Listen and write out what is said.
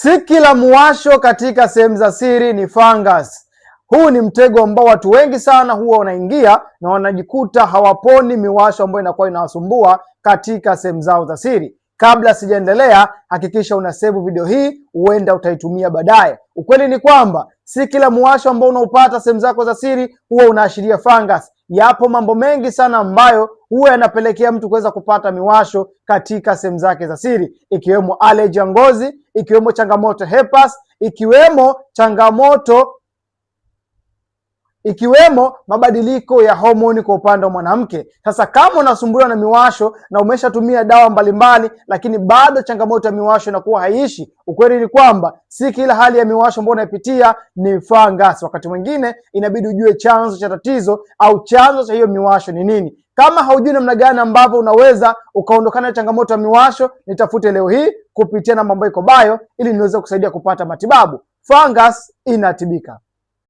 Si kila muwasho katika sehemu za siri ni fungus. Huu ni mtego ambao watu wengi sana huwa wanaingia na wanajikuta hawaponi miwasho ambayo inakuwa inawasumbua katika sehemu zao za siri. Kabla sijaendelea, hakikisha una save video hii, huenda utaitumia baadaye. Ukweli ni kwamba si kila muwasho ambao unaupata sehemu zako za siri huwa unaashiria fungus. Yapo mambo mengi sana ambayo huwa yanapelekea mtu kuweza kupata miwasho katika sehemu zake za siri, ikiwemo allergy ya ngozi, ikiwemo changamoto herpes, ikiwemo mabadiliko ya homoni kwa upande wa mwanamke. Sasa kama unasumbuliwa na miwasho na umeshatumia dawa mbalimbali lakini bado changamoto ya miwasho inakuwa haiishi, ukweli ni kwamba si kila hali ya miwasho ambayo unaipitia ni fungus. Wakati mwingine inabidi ujue chanzo cha tatizo au chanzo cha hiyo miwasho ni nini. Kama haujui namna gani ambavyo unaweza ukaondokana na changamoto ya miwasho, nitafute leo hii kupitia namba ambayo iko bio ili niweze kusaidia kupata matibabu. Fungus inatibika.